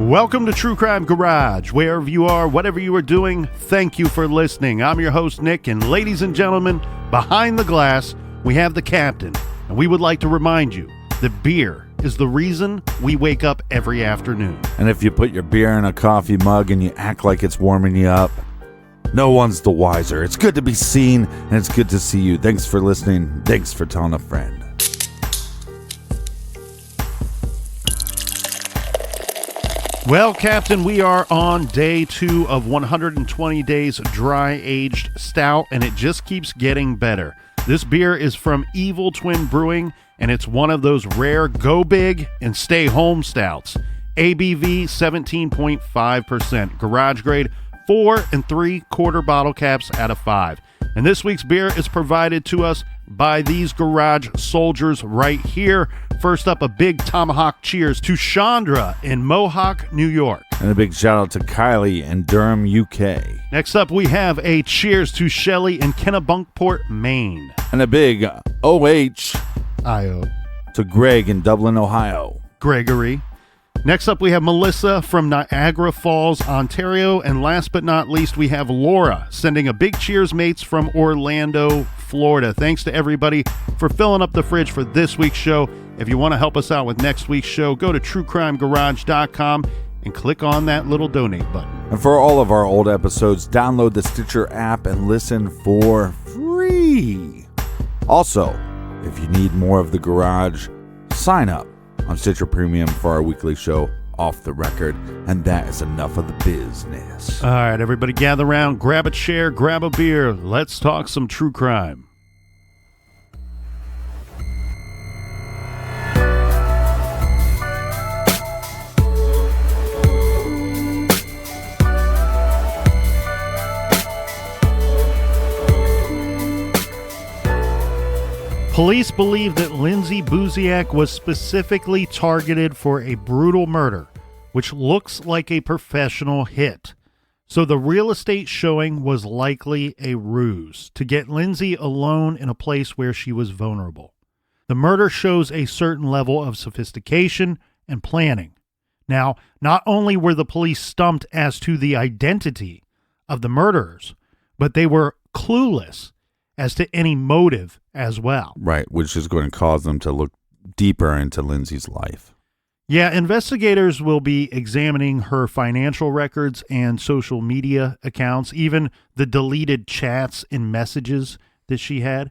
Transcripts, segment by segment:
Welcome to True Crime Garage. Wherever you are, whatever you are doing, thank you for listening. I'm your host, Nick, and ladies and gentlemen, behind the glass, we have the captain, and we would like to remind you that beer is the reason we wake up every afternoon. And if you put your beer in a coffee mug and you act like it's warming you up, no one's the wiser. It's good to be seen, and it's good to see you. Thanks for listening. Thanks for telling a friend. Well, Captain, we are on day 2 of 120 days dry-aged stout, and it just keeps getting better. This beer is from Evil Twin Brewing, and it's one of those rare go big and stay home stouts. ABV 17.5%, garage grade 4 3/4 bottle caps out of 5. And this week's beer is provided to us by these garage soldiers right here. First up, a big tomahawk cheers to Chandra in Mohawk, New York. And a big shout out to Kylie in Durham, UK. Next up, we have a cheers to Shelley in Kennebunkport, Maine. And a big OH Io. to Greg in Dublin, Ohio. Gregory. Next up, we have Melissa from Niagara Falls, Ontario. And last but not least, we have Laura sending a big cheers, mates, from Orlando, Florida. Thanks to everybody for filling up the fridge for this week's show. If you want to help us out with next week's show, go to truecrimegarage.com and click on that little donate button. And for all of our old episodes, download the Stitcher app and listen for free. Also, if you need more of the garage, sign up on Stitcher Premium for our weekly show, Off the Record, and that is enough of the business. All right, everybody gather around, grab a chair, grab a beer. Let's talk some true crime. Police believe that Lindsay Buziak was specifically targeted for a brutal murder, which looks like a professional hit. So the real estate showing was likely a ruse to get Lindsay alone in a place where she was vulnerable. The murder shows a certain level of sophistication and planning. Now, not only were the police stumped as to the identity of the murderers, but they were clueless as to any motive as well. Right, which is going to cause them to look deeper into Lindsay's life. Yeah, investigators will be examining her financial records and social media accounts, even the deleted chats and messages that she had.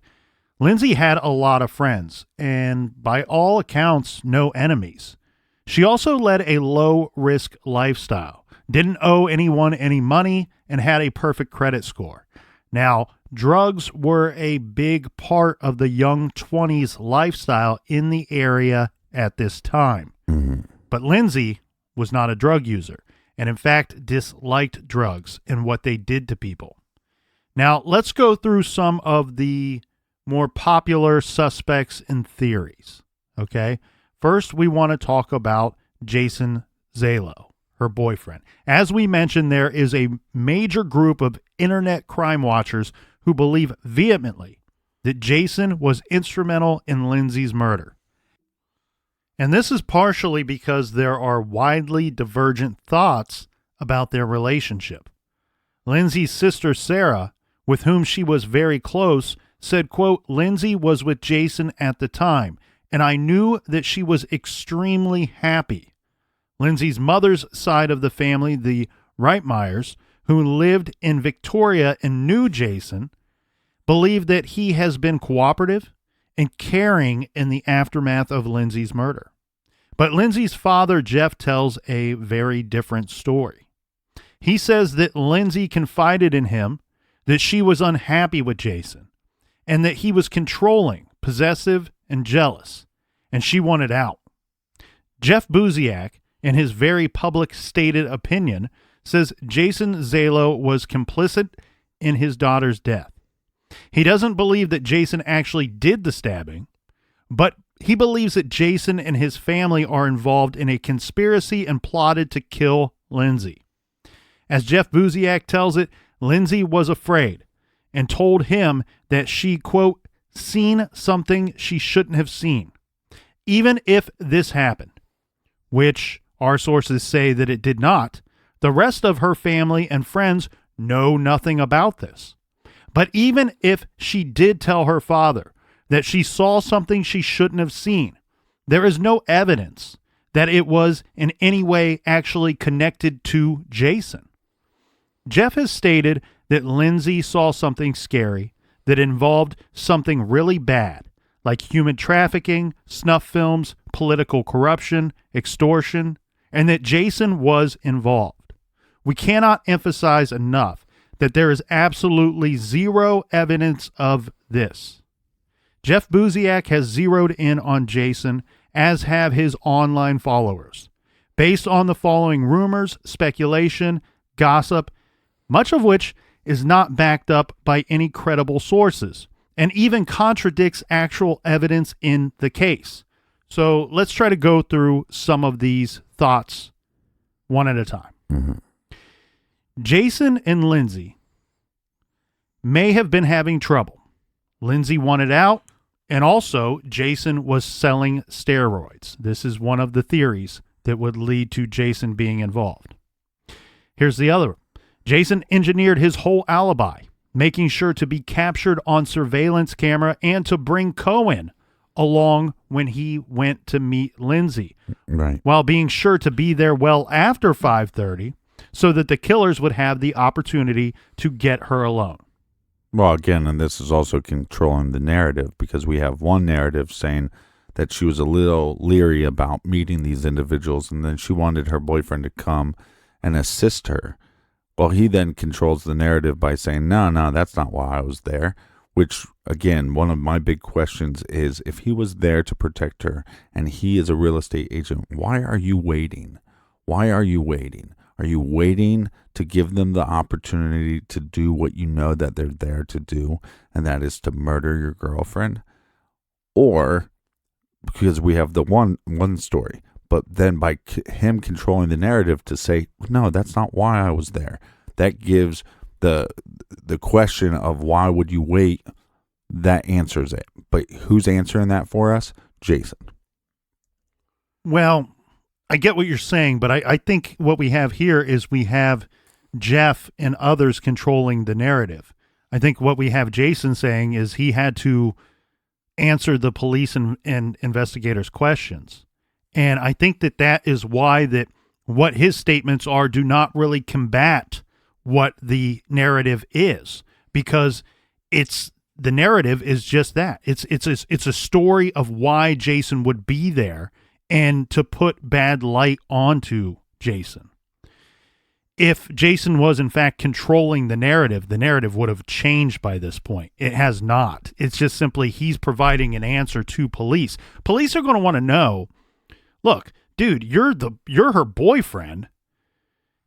Lindsay had a lot of friends, and by all accounts, no enemies. She also led a low-risk lifestyle, didn't owe anyone any money, and had a perfect credit score. Now, drugs were a big part of the young 20s lifestyle in the area at this time. Mm-hmm. But Lindsay was not a drug user, and in fact disliked drugs and what they did to people. Now, let's go through some of the more popular suspects and theories, okay? First, we want to talk about Jason Zello, her boyfriend. As we mentioned, there is a major group of internet crime watchers who believe vehemently that Jason was instrumental in Lindsay's murder. And this is partially because there are widely divergent thoughts about their relationship. Lindsay's sister, Sarah, with whom she was very close, said, quote, "Lindsay was with Jason at the time, and I knew that she was extremely happy." Lindsay's mother's side of the family, the Reitmeyers, who lived in Victoria and knew Jason, believe that he has been cooperative and caring in the aftermath of Lindsay's murder. But Lindsay's father, Jeff, tells a very different story. He says that Lindsay confided in him that she was unhappy with Jason and that he was controlling, possessive, and jealous, and she wanted out. Jeff Buziak, in his very public stated opinion, says Jason Zello was complicit in his daughter's death. He doesn't believe that Jason actually did the stabbing, but he believes that Jason and his family are involved in a conspiracy and plotted to kill Lindsay. As Jeff Buziak tells it, Lindsay was afraid and told him that she, quote, seen something she shouldn't have seen. Even if this happened, which Our sources say that it did not. The rest of her family and friends know nothing about this. But even if she did tell her father that she saw something she shouldn't have seen, there is no evidence that it was in any way actually connected to Jason. Jeff has stated that Lindsay saw something scary that involved something really bad, like human trafficking, snuff films, political corruption, extortion, and that Jason was involved. We cannot emphasize enough that there is absolutely zero evidence of this. Jeff Buziak has zeroed in on Jason, as have his online followers, based on the following rumors, speculation, gossip, much of which is not backed up by any credible sources, and even contradicts actual evidence in the case. So let's try to go through some of these thoughts one at a time. Mm-hmm. Jason and Lindsay may have been having trouble. Lindsay wanted out, and also Jason was selling steroids. This is one of the theories that would lead to Jason being involved. Here's the other. Jason engineered his whole alibi, making sure to be captured on surveillance camera and to bring Cohen along when he went to meet Lindsay, right, while being sure to be there well after 5:30 so that the killers would have the opportunity to get her alone. Well, again, and this is also controlling the narrative, because we have one narrative saying that she was a little leery about meeting these individuals, and then she wanted her boyfriend to come and assist her. Well, he then controls the narrative by saying, no, that's not why I was there, which, again, one of my big questions is, if he was there to protect her and he is a real estate agent, why are you waiting? Why are you waiting? Are you waiting to give them the opportunity to do what you know that they're there to do, and that is to murder your girlfriend? Or, because we have the one story, but then by him controlling the narrative to say, no, that's not why I was there, that gives the question of why would you wait, that answers it. But who's answering that for us? Jason. Well, I get what you're saying, but I think what we have here is we have Jeff and others controlling the narrative. I think what we have Jason saying is he had to answer the police and investigators' questions. And I think that is why that what his statements are do not really combat what the narrative is, because the narrative is just that. It's a story of why Jason would be there and to put bad light onto Jason. If Jason was in fact controlling the narrative would have changed by this point. It has not. It's just simply he's providing an answer to police. Police are going to want to know, look, dude, you're her boyfriend.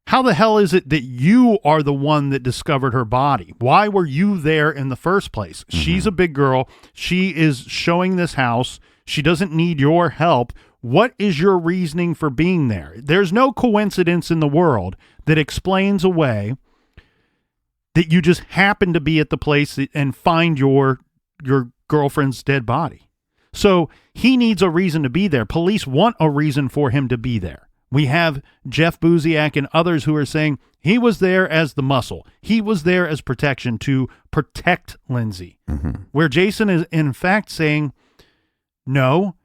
How the hell is it that you are the one that discovered her body? Why were you there in the first place? Mm-hmm. She's a big girl. She is showing this house. She doesn't need your help. What is your reasoning for being there? There's no coincidence in the world that explains away that you just happen to be at the place and find your girlfriend's dead body. So he needs a reason to be there. Police want a reason for him to be there. We have Jeff Buziak and others who are saying he was there as the muscle. He was there as protection to protect Lindsay. Mm-hmm. Where Jason is in fact saying, no.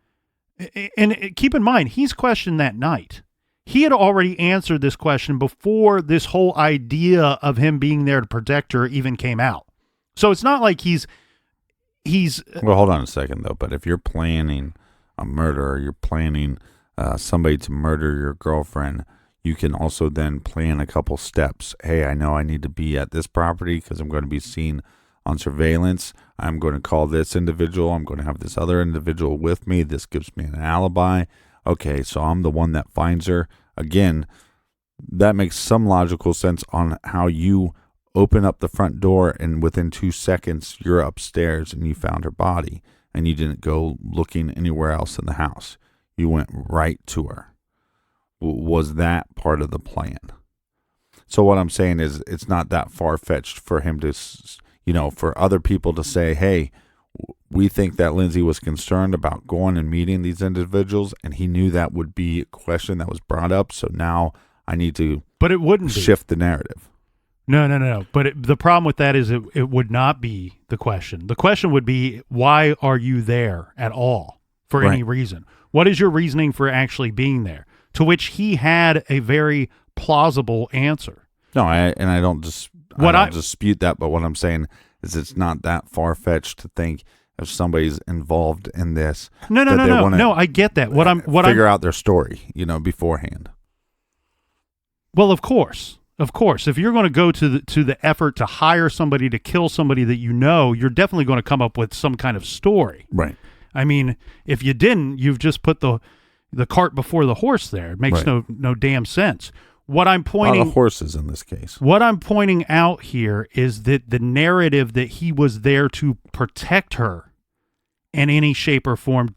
And keep in mind, he's questioned that night. He had already answered this question before this whole idea of him being there to protect her even came out. So it's not like he's Well, hold on a second, though. But if you're planning a murder, or you're planning somebody to murder your girlfriend, you can also then plan a couple steps. Hey, I know I need to be at this property because I'm going to be seen on surveillance. I'm going to call this individual. I'm going to have this other individual with me. This gives me an alibi. Okay, so I'm the one that finds her. Again, that makes some logical sense on how you open up the front door and within 2 seconds you're upstairs and you found her body and you didn't go looking anywhere else in the house. You went right to her. Was that part of the plan? So what I'm saying is it's not that far-fetched for him to, for other people to say, hey, we think that Lindsay was concerned about going and meeting these individuals, and he knew that would be a question that was brought up. So now I need to but it wouldn't shift the narrative. No. But the problem with that is it would not be the question. The question would be, why are you there at all for any reason? What is your reasoning for actually being there? To which he had a very plausible answer. No, I don't dispute that, but what I'm saying is it's not that far-fetched to think if somebody's involved in this. No, I get that. Figure out their story, beforehand. Well, of course. If you're going to go to the effort to hire somebody to kill somebody that you're definitely going to come up with some kind of story. Right. I mean, if you didn't, you've just put the cart before the horse there. It makes no damn sense. What I'm pointing, a lot of horses in this case. What I'm pointing out here is that the narrative that he was there to protect her in any shape or form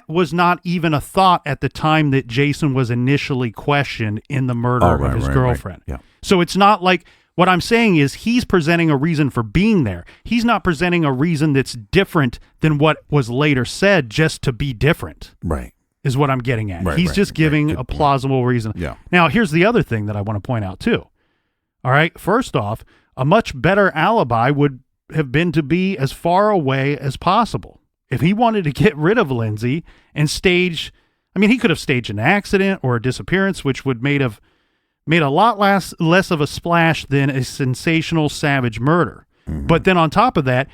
was not even a thought at the time that Jason was initially questioned in the murder of his girlfriend. Right. Yeah. So it's not like, what I'm saying is he's presenting a reason for being there. He's not presenting a reason that's different than what was later said just to be different. Right. Is what I'm getting at. He's just giving a plausible reason. Yeah. Now, here's the other thing that I want to point out too. All right. First off, a much better alibi would have been to be as far away as possible. If he wanted to get rid of Lindsay and he could have staged an accident or a disappearance, which would made a lot less of a splash than a sensational savage murder. Mm-hmm. But then on top of that,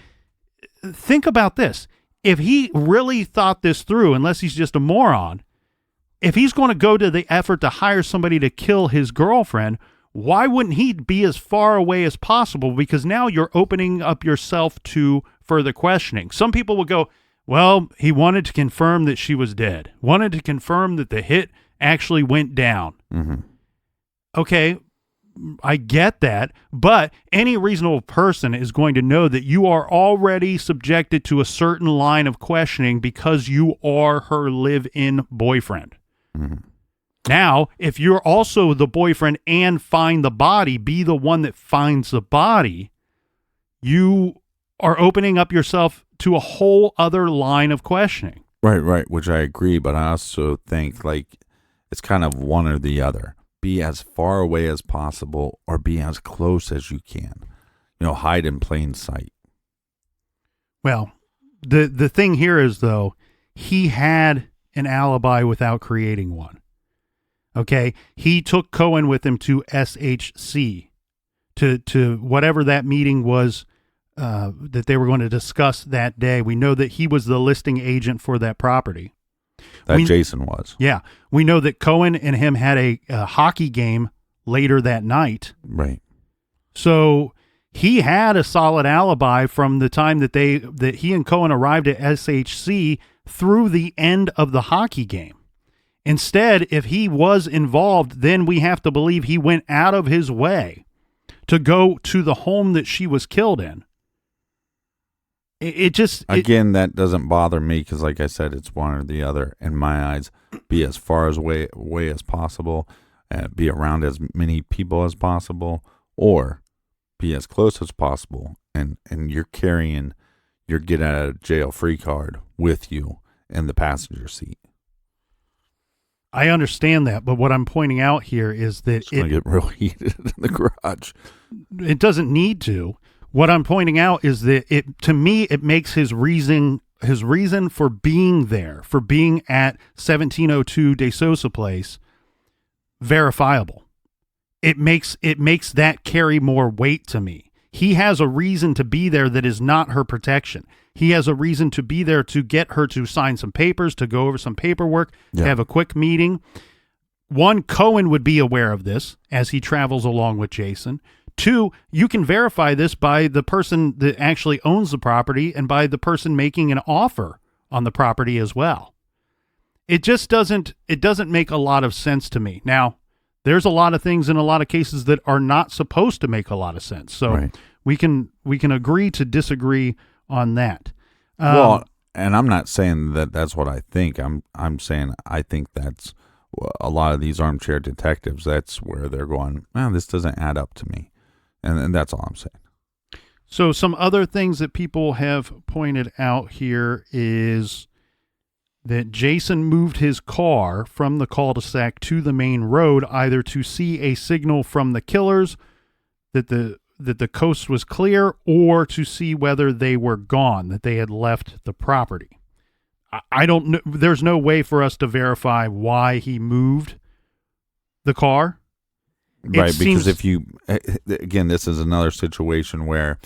think about this. If he really thought this through, unless he's just a moron, if he's going to go to the effort to hire somebody to kill his girlfriend, why wouldn't he be as far away as possible? Because now you're opening up yourself to further questioning. Some people will go, well, he wanted to confirm that she was dead, wanted to confirm that the hit actually went down. Mm-hmm. Okay, I get that, but any reasonable person is going to know that you are already subjected to a certain line of questioning because you are her live-in boyfriend. Mm-hmm. Now, if you're also the boyfriend and find the body, be the one that finds the body, you are opening up yourself to a whole other line of questioning. Right, which I agree, but I also think it's kind of one or the other. Be as far away as possible or be as close as you can. Hide in plain sight. Well, the thing here is, though, he had an alibi without creating one. Okay? He took Cohen with him to SHC, to whatever that meeting was that they were going to discuss that day. We know that he was the listing agent for that property. Jason was. Yeah. We know that Cohen and him had a hockey game later that night. Right. So he had a solid alibi from the time that he and Cohen arrived at SHC through the end of the hockey game. Instead, if he was involved, then we have to believe he went out of his way to go to the home that she was killed in. Again, that doesn't bother me because, like I said, it's one or the other. In my eyes, be as far away as possible, be around as many people as possible, or be as close as possible. And you're carrying your get out of jail free card with you in the passenger seat. I understand that, but what I'm pointing out here is that it's going to get real heated in the garage. It doesn't need to. What I'm pointing out is that it makes his reason for being there, for being at 1702 De Sosa Place, verifiable. It makes that carry more weight to me. He has a reason to be there that is not her protection. He has a reason to be there to get her to sign some papers, to go over some paperwork, to have a quick meeting. One, Cohen would be aware of this as he travels along with Jason. Two, you can verify this by the person that actually owns the property and by the person making an offer on the property as well. It doesn't make a lot of sense to me. Now, there's a lot of things in a lot of cases that are not supposed to make a lot of sense. So we can agree to disagree on that. Well, and I'm not saying that that's what I think. I'm saying I think that's a lot of these armchair detectives. That's where they're going, this doesn't add up to me. And that's all I'm saying. So some other things that people have pointed out here is that Jason moved his car from the cul-de-sac to the main road either to see a signal from the killers that the coast was clear, or to see whether they were gone, that they had left the property. I don't know. There's no way for us to verify why he moved the car. Right, because if you, again, this is another situation where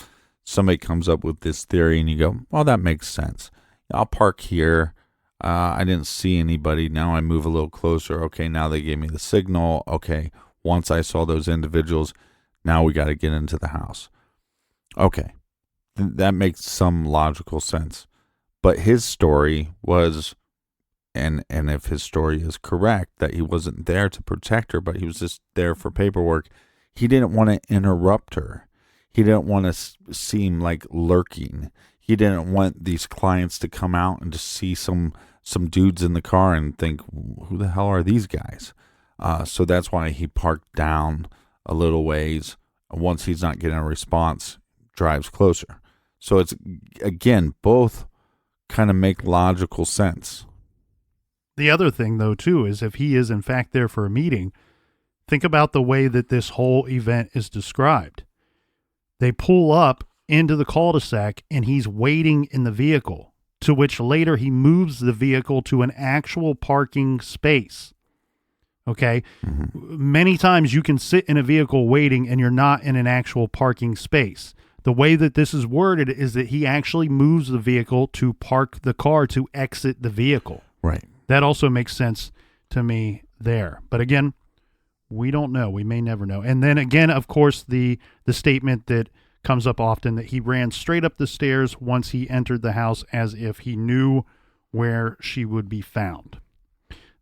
somebody comes up with this theory and you go, well, that makes sense. I'll park here. I didn't see anybody. Now I move a little closer. Okay, now they gave me the signal. Okay, once I saw those individuals, now we got to get into the house. Okay, that makes some logical sense. But his story was, and if his story is correct, that he wasn't there to protect her, but he was just there for paperwork. He didn't want to interrupt her. He didn't want to seem like lurking. He didn't want these clients to come out and just see some dudes in the car and think, who the hell are these guys? So that's why he parked down a little ways. Once he's not getting a response, drives closer. So it's, again, both kind of make logical sense. The other thing, though, too, is if he is in fact there for a meeting, think about the way that this whole event is described. They pull up into the cul-de-sac and he's waiting in the vehicle, to which later he moves the vehicle to an actual parking space. Okay? Mm-hmm. Many times you can sit in a vehicle waiting and you're not in an actual parking space. The way that this is worded is that he actually moves the vehicle to park the car to exit the vehicle. Right. That also makes sense to me there. But again, we don't know. We may never know. And then again, of course, the statement that comes up often, that he ran straight up the stairs once he entered the house as if he knew where she would be found.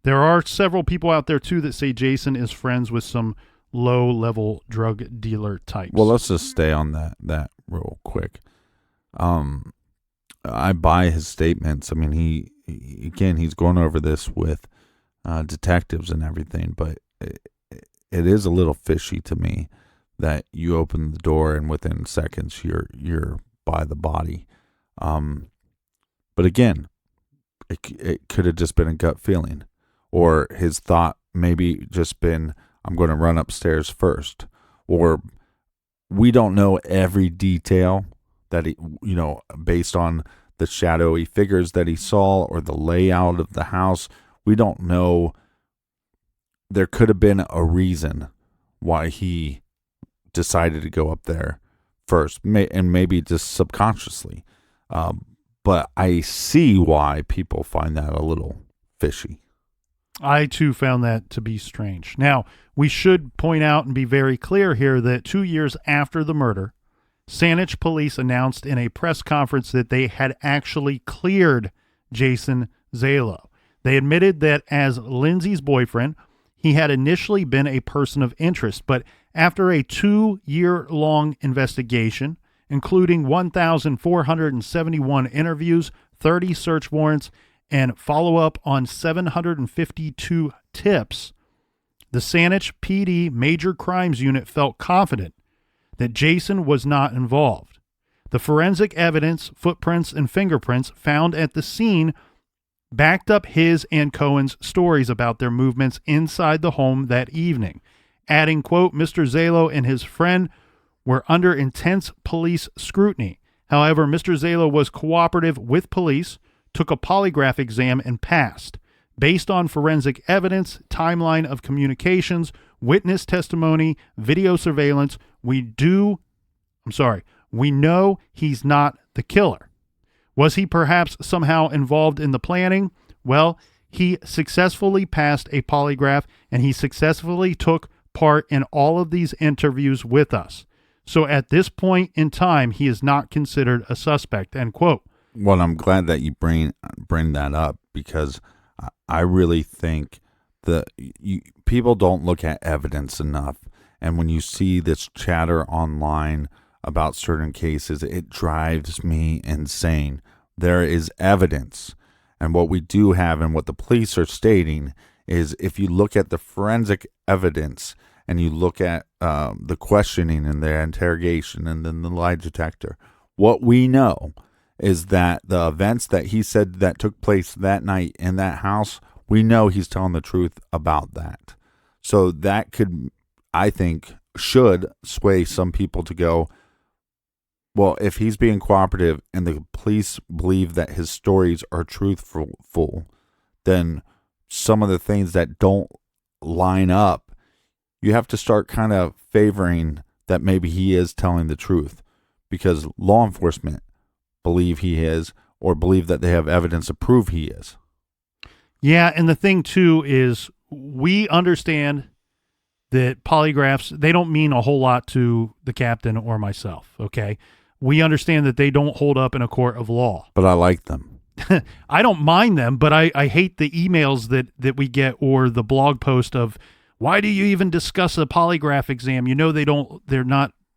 There are several people out there, too, that say Jason is friends with some low-level drug dealer types. Well, let's just stay on that real quick. I buy his statements. I mean, he's going over this with detectives and everything, but it is a little fishy to me that you open the door and within seconds you're by the body. But again, it could have just been a gut feeling, or his thought maybe just been, I'm going to run upstairs first, or we don't know every detail that he, based on the shadowy figures that he saw or the layout of the house. We don't know. There could have been a reason why he decided to go up there first, and maybe just subconsciously. But I see why people find that a little fishy. I, too, found that to be strange. Now, we should point out and be very clear here that 2 years after the murder, Saanich police announced in a press conference that they had actually cleared Jason Zello. They admitted that as Lindsay's boyfriend, he had initially been a person of interest, but after a 2-year-long investigation, including 1,471 interviews, 30 search warrants, and follow-up on 752 tips, the Saanich PD Major Crimes Unit felt confident that Jason was not involved. The forensic evidence, footprints, and fingerprints found at the scene backed up his and Cohen's stories about their movements inside the home that evening, adding, quote, Mr. Zello and his friend were under intense police scrutiny. However, Mr. Zello was cooperative with police, took a polygraph exam, and passed. Based on forensic evidence, timeline of communications, witness testimony, video surveillance, we know he's not the killer. Was he perhaps somehow involved in the planning? Well, he successfully passed a polygraph, and he successfully took part in all of these interviews with us. So at this point in time, he is not considered a suspect, end quote. Well, I'm glad that you bring that up, because I really think that people don't look at evidence enough. And when you see this chatter online about certain cases, it drives me insane. There is evidence. And what we do have, and what the police are stating, is if you look at the forensic evidence and you look at the questioning and the interrogation and then the lie detector, what we know is that the events that he said that took place that night in that house, we know he's telling the truth about that. So that could, I think, should sway some people to go, well, if he's being cooperative and the police believe that his stories are truthful, then some of the things that don't line up, you have to start kind of favoring that maybe he is telling the truth, because law enforcement believe he is, or believe that they have evidence to prove he is. Yeah, and the thing too is we understand that polygraphs, they don't mean a whole lot to the captain or myself, okay? We understand that they don't hold up in a court of law. But I like them. I don't mind them, but I hate the emails that we get, or the blog post of, why do you even discuss a polygraph exam? You know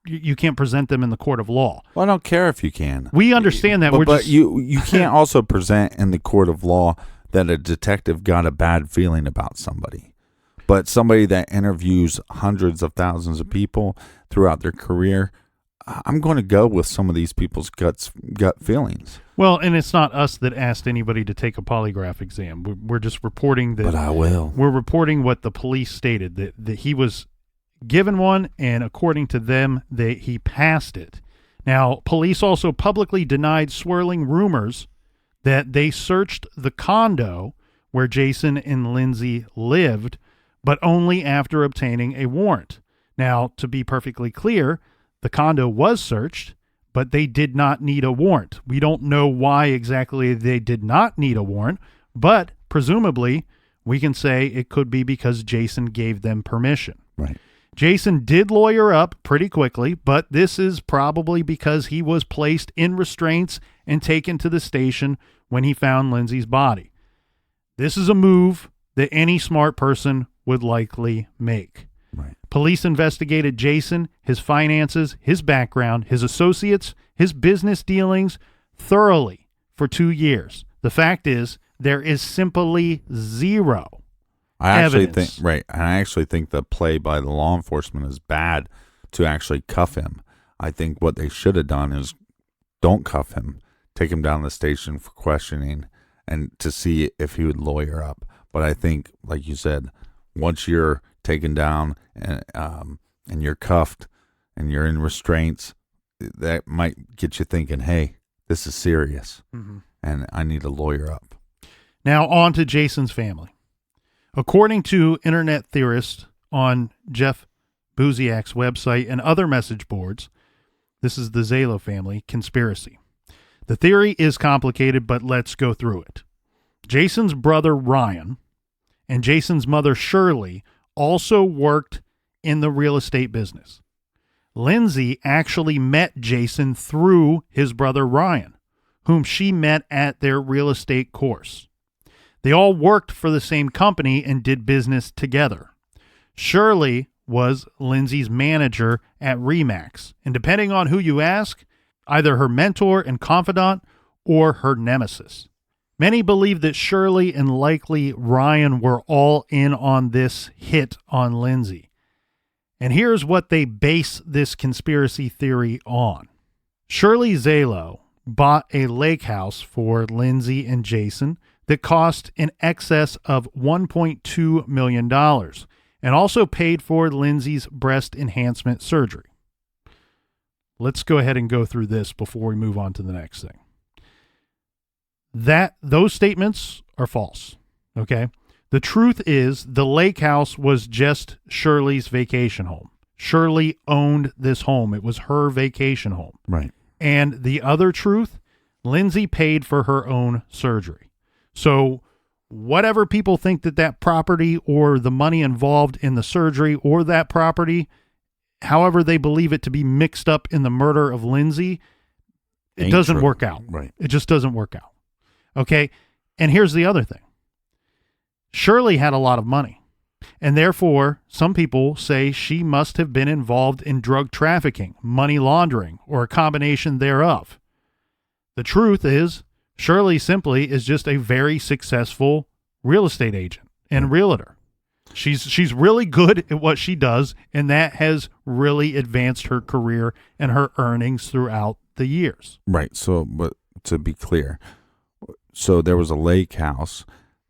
you can't present them in the court of law. Well, I don't care if you can. We understand that. But you can't also present in the court of law that a detective got a bad feeling about somebody. But somebody that interviews hundreds of thousands of people throughout their career, I'm going to go with some of these people's gut feelings. Well, and it's not us that asked anybody to take a polygraph exam. We're just reporting that. But I will. We're reporting what the police stated, that he was given one, and according to them, he passed it. Now, police also publicly denied swirling rumors that they searched the condo where Jason and Lindsay lived, but only after obtaining a warrant. Now, to be perfectly clear, the condo was searched, but they did not need a warrant. We don't know why exactly they did not need a warrant, but presumably we can say it could be because Jason gave them permission. Right. Jason did lawyer up pretty quickly, but this is probably because he was placed in restraints and taken to the station when he found Lindsay's body. This is a move that any smart person would likely make. Right. Police investigated Jason, his finances, his background, his associates, his business dealings thoroughly for 2 years. The fact is, there is simply zero evidence. I actually think the play by the law enforcement is bad to actually cuff him. I think what they should have done is don't cuff him, take him down to the station for questioning and to see if he would lawyer up. But I think, like you said, once you're taken down and you're cuffed and you're in restraints, that might get you thinking, hey, this is serious, and I need a lawyer up. Now on to Jason's family. According to internet theorists on Jeff Buziak's website and other message boards, this is the Zello family conspiracy. The theory is complicated, but let's go through it. Jason's brother Ryan and Jason's mother Shirley also worked in the real estate business. Lindsay actually met Jason through his brother Ryan, whom she met at their real estate course. They all worked for the same company and did business together. Shirley was Lindsay's manager at Remax, and depending on who you ask, either her mentor and confidant or her nemesis. Many believe that Shirley and likely Ryan were all in on this hit on Lindsay. And here's what they base this conspiracy theory on. Shirley Zello bought a lake house for Lindsay and Jason that cost in excess of $1.2 million and also paid for Lindsay's breast enhancement surgery. Let's go ahead and go through this before we move on to the next thing. Those statements are false, okay? The truth is the lake house was just Shirley's vacation home. Shirley owned this home. It was her vacation home. Right. And the other truth, Lindsay paid for her own surgery. So whatever people think that property or the money involved in the surgery or that property, however they believe it to be mixed up in the murder of Lindsay, it doesn't work out. Right. It just doesn't work out. Okay. And here's the other thing. Shirley had a lot of money, and therefore some people say she must have been involved in drug trafficking, money laundering, or a combination thereof. The truth is Shirley simply is just a very successful real estate agent and realtor. She's really good at what she does, and that has really advanced her career and her earnings throughout the years. Right. So, but to be clear, so there was a lake house.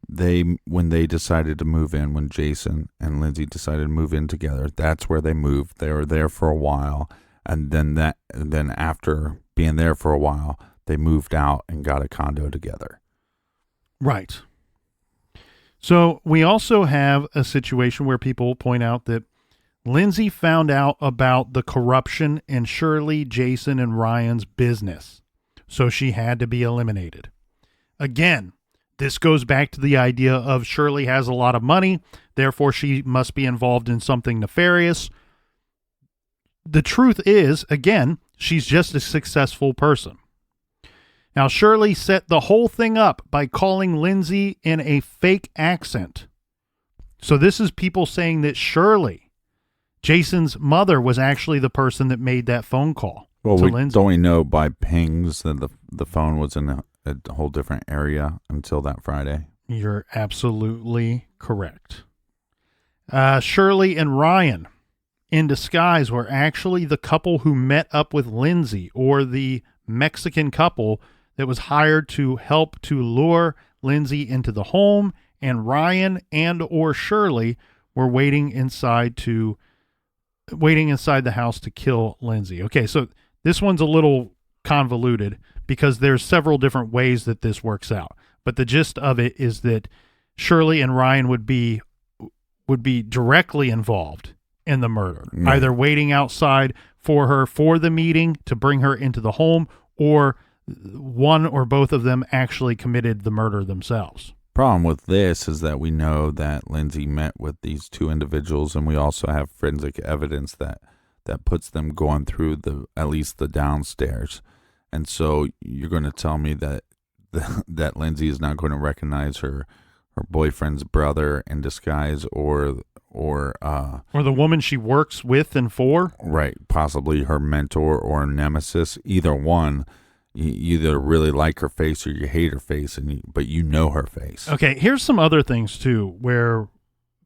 When they decided to move in, when Jason and Lindsay decided to move in together, that's where they moved. They were there for a while, and then after being there for a while, they moved out and got a condo together. Right. So we also have a situation where people point out that Lindsay found out about the corruption in Shirley, Jason, and Ryan's business, so she had to be eliminated. Again, this goes back to the idea of Shirley has a lot of money, therefore she must be involved in something nefarious. The truth is, again, she's just a successful person. Now, Shirley set the whole thing up by calling Lindsay in a fake accent. So this is people saying that Shirley, Jason's mother, was actually the person that made that phone call to Lindsay. Don't we know by pings that the phone was in a whole different area until that Friday? You're absolutely correct. Shirley and Ryan, in disguise, were actually the couple who met up with Lindsay, or the Mexican couple that was hired to help to lure Lindsay into the home, and Ryan and or Shirley were waiting inside the house to kill Lindsay. Okay, so this one's a little convoluted because there's several different ways that this works out. But the gist of it is that Shirley and Ryan would be directly involved in the murder, either waiting outside for her for the meeting to bring her into the home, or one or both of them actually committed the murder themselves. Problem with this is that we know that Lindsay met with these two individuals, and we also have forensic evidence that puts them going through at least the downstairs. And so you're going to tell me that Lindsay is not going to recognize her boyfriend's brother in disguise, or the woman she works with and for? Right, possibly her mentor or nemesis. Either one. You either really like her face or you hate her face, but you know her face. Okay, here's some other things too, where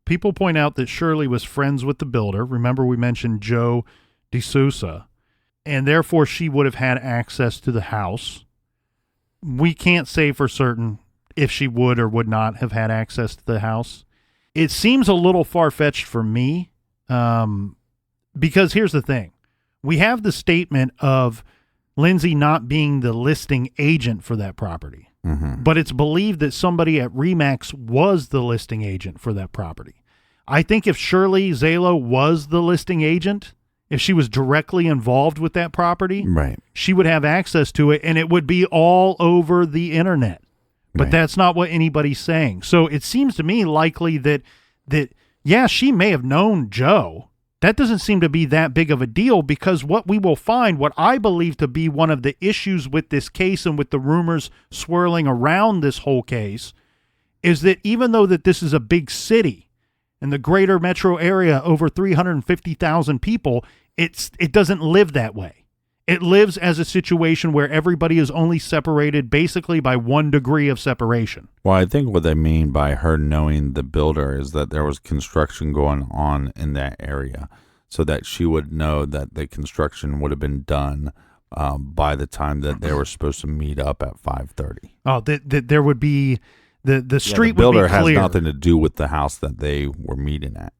people point out that Shirley was friends with the builder. Remember, we mentioned Joe DeSouza, and therefore she would have had access to the house. We can't say for certain if she would or would not have had access to the house. It seems a little far-fetched for me, because here's the thing. We have the statement of Lindsay not being the listing agent for that property. Mm-hmm. But it's believed that somebody at RE/MAX was the listing agent for that property. I think if Shirley Zello was the listing agent, if she was directly involved with that property, right, she would have access to it, and it would be all over the internet. But that's not what anybody's saying. So it seems to me likely that yeah, she may have known Joe. That doesn't seem to be that big of a deal, because what we will find, what I believe to be one of the issues with this case and with the rumors swirling around this whole case, is that even though that this is a big city in the greater metro area, over 350,000 people, it doesn't live that way. It lives as a situation where everybody is only separated basically by 1 degree of separation. Well, I think what they mean by her knowing the builder is that there was construction going on in that area, so that she would know that the construction would have been done by the time that they were supposed to meet up at 5:30. Oh, that there would be the street the would be builder clear. has nothing to do with the house that they were meeting at.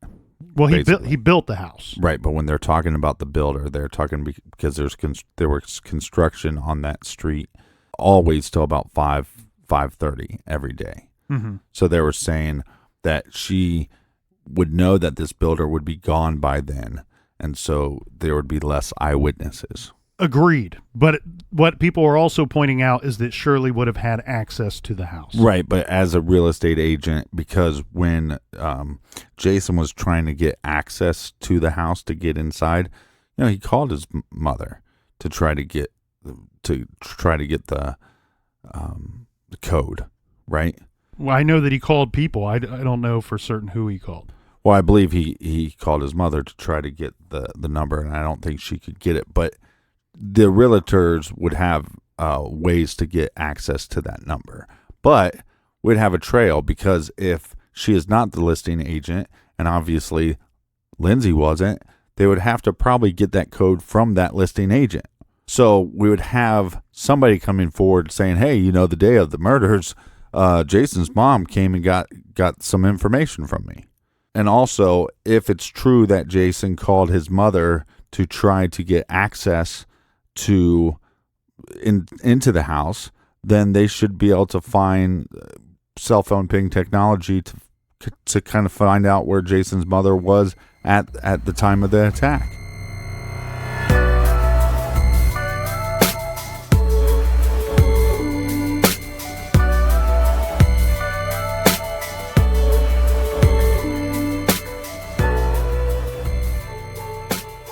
Well, he built the house. Right, but when they're talking about the builder, they're talking because there was construction on that street always till about 5:30 every day. Mm-hmm. So they were saying that she would know that this builder would be gone by then, and so there would be less eyewitnesses. Agreed. But what people are also pointing out is that Shirley would have had access to the house. Right, but as a real estate agent, because when Jason was trying to get access to the house to get inside, he called his mother to try to get the code, right? Well, I know that he called people. I don't know for certain who he called. Well, I believe he called his mother to try to get the number, and I don't think she could get it, but the realtors would have ways to get access to that number, but we'd have a trail, because if she is not the listing agent and obviously Lindsay wasn't, they would have to probably get that code from that listing agent. So we would have somebody coming forward saying, hey, the day of the murders, Jason's mom came and got some information from me. And also, if it's true that Jason called his mother to try to get access to into the house, then they should be able to find cell phone ping technology to kind of find out where Jason's mother was at the time of the attack.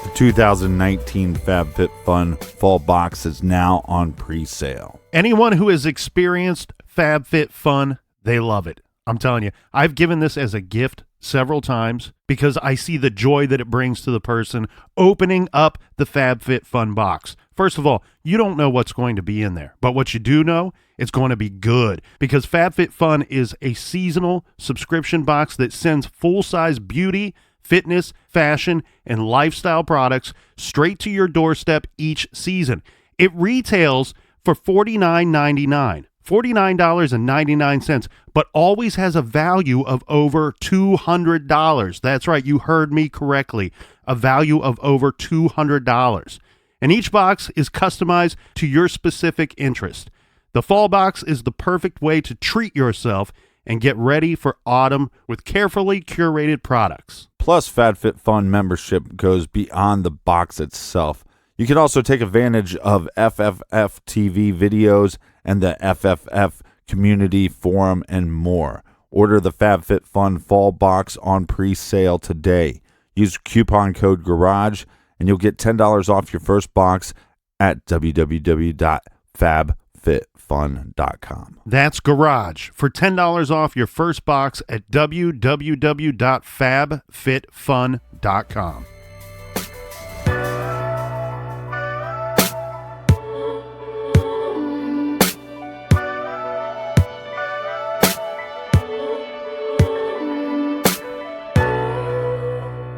The 2019 FabFitFun Fall Box is now on pre-sale. Anyone who has experienced FabFitFun, they love it. I'm telling you, I've given this as a gift several times because I see the joy that it brings to the person opening up the FabFitFun box. First of all, you don't know what's going to be in there, but what you do know, it's going to be good because FabFitFun is a seasonal subscription box that sends full-size beauty, fitness, fashion, and lifestyle products straight to your doorstep each season. It retails for $49.99. $49.99, but always has a value of over $200. That's right, you heard me correctly. A value of over $200. And each box is customized to your specific interest. The fall box is the perfect way to treat yourself and get ready for autumn with carefully curated products. Plus, FabFitFun membership goes beyond the box itself. You can also take advantage of FFF TV videos and the FFF community forum and more. Order the FabFitFun Fall Box on pre-sale today. Use coupon code GARAGE and you'll get $10 off your first box at www.fabfitfun.com. That's Garage for $10 off your first box at www.fabfitfun.com.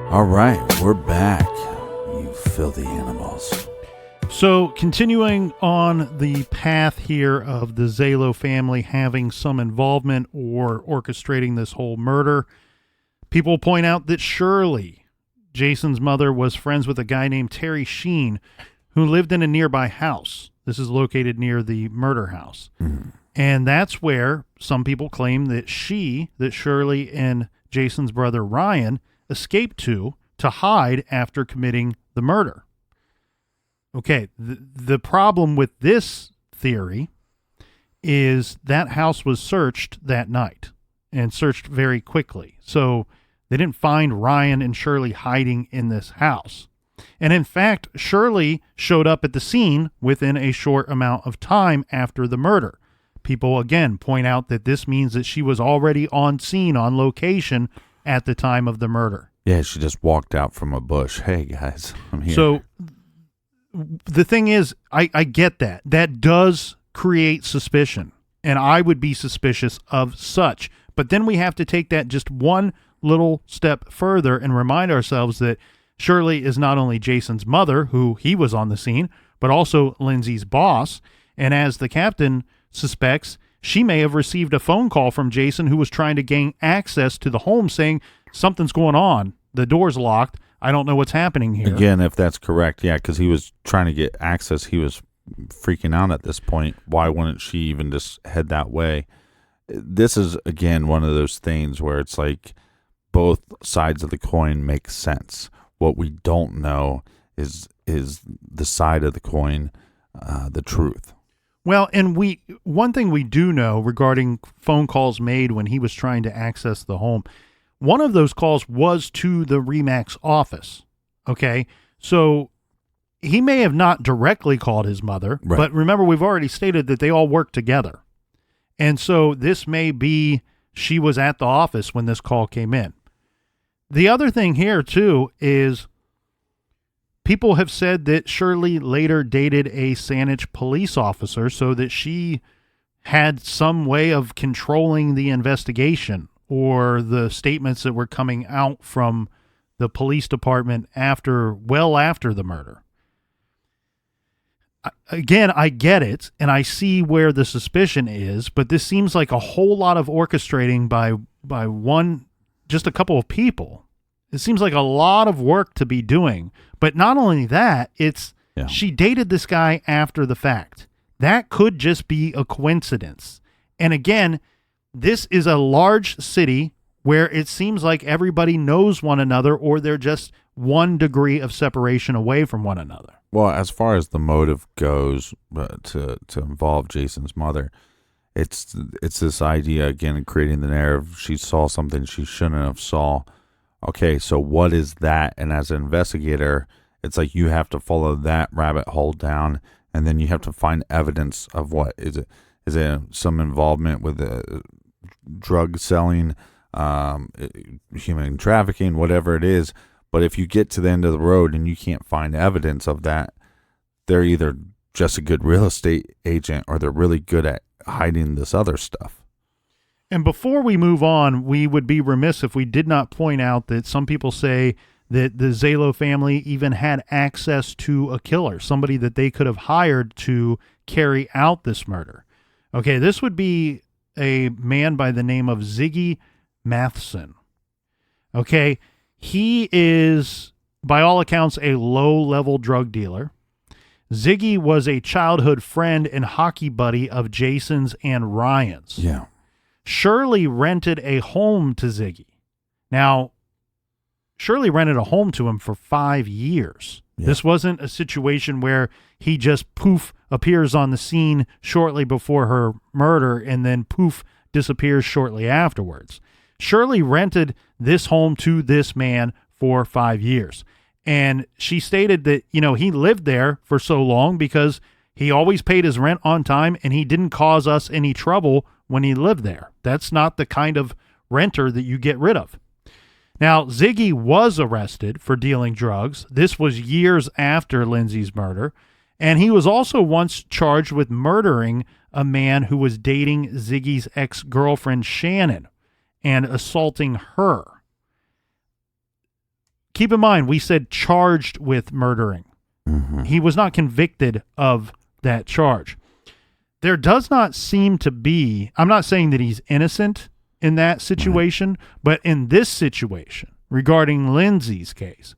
All right, we're back, you filthy animals. So, continuing on the path here of the Zello family having some involvement or orchestrating this whole murder, people point out that Shirley, Jason's mother, was friends with a guy named Terry Sheen who lived in a nearby house. This is located near the murder house. Mm-hmm. And that's where some people claim that Shirley and Jason's brother Ryan escaped to hide after committing the murder. Okay, the problem with this theory is that house was searched that night and searched very quickly. So they didn't find Ryan and Shirley hiding in this house. And in fact, Shirley showed up at the scene within a short amount of time after the murder. People, again, point out that this means that she was already on scene, on location at the time of the murder. Yeah, she just walked out from a bush. Hey, guys, I'm here. So the thing is, I get that. That does create suspicion, and I would be suspicious of such. But then we have to take that just one little step further and remind ourselves that Shirley is not only Jason's mother, who he was on the scene, but also Lindsay's boss. And as the captain suspects, she may have received a phone call from Jason, who was trying to gain access to the home, saying something's going on. The door's locked. I don't know what's happening here. Again, if that's correct, yeah, because he was trying to get access. He was freaking out at this point. Why wouldn't she even just head that way? This is, again, one of those things where it's like both sides of the coin make sense. What we don't know is the side of the coin, the truth. Well, and one thing we do know regarding phone calls made when he was trying to access the home, one of those calls was to the Remax office. Okay, so he may have not directly called his mother, right. But remember, we've already stated that they all work together. And so this may be she was at the office when this call came in. The other thing here, too, is people have said that Shirley later dated a Saanich police officer so that she had some way of controlling the investigation or the statements that were coming out from the police department well after the murder. Again, I get it, and I see where the suspicion is, but this seems like a whole lot of orchestrating by just a couple of people. It seems like a lot of work to be doing. But not only that, she dated this guy after the fact. That could just be a coincidence. And again, this is a large city where it seems like everybody knows one another, or they're just one degree of separation away from one another. Well, as far as the motive goes, to involve Jason's mother, it's this idea, again, creating the narrative. She saw something she shouldn't have saw. Okay, so what is that? And as an investigator, it's like you have to follow that rabbit hole down, and then you have to find evidence of what is it? Is it some involvement with the drug selling, human trafficking, whatever it is? But if you get to the end of the road and you can't find evidence of that, they're either just a good real estate agent or they're really good at hiding this other stuff. And before we move on, we would be remiss if we did not point out that some people say that the Zello family even had access to a killer, somebody that they could have hired to carry out this murder. Okay, this would be a man by the name of Ziggy Matheson. Okay, he is, by all accounts, a low-level drug dealer. Ziggy was a childhood friend and hockey buddy of Jason's and Ryan's. Yeah. Shirley rented a home to Ziggy. Now, Shirley rented a home to him for 5 years. Yeah. This wasn't a situation where he just poof appears on the scene shortly before her murder and then poof disappears shortly afterwards. Shirley rented this home to this man for 5 years. And she stated that, he lived there for so long because he always paid his rent on time and he didn't cause us any trouble when he lived there. That's not the kind of renter that you get rid of. Now, Ziggy was arrested for dealing drugs. This was years after Lindsay's murder. And he was also once charged with murdering a man who was dating Ziggy's ex-girlfriend, Shannon, and assaulting her. Keep in mind, we said charged with murdering. Mm-hmm. He was not convicted of that charge. There does not seem to be, I'm not saying that he's innocent in that situation, but in this situation, regarding Lindsay's case,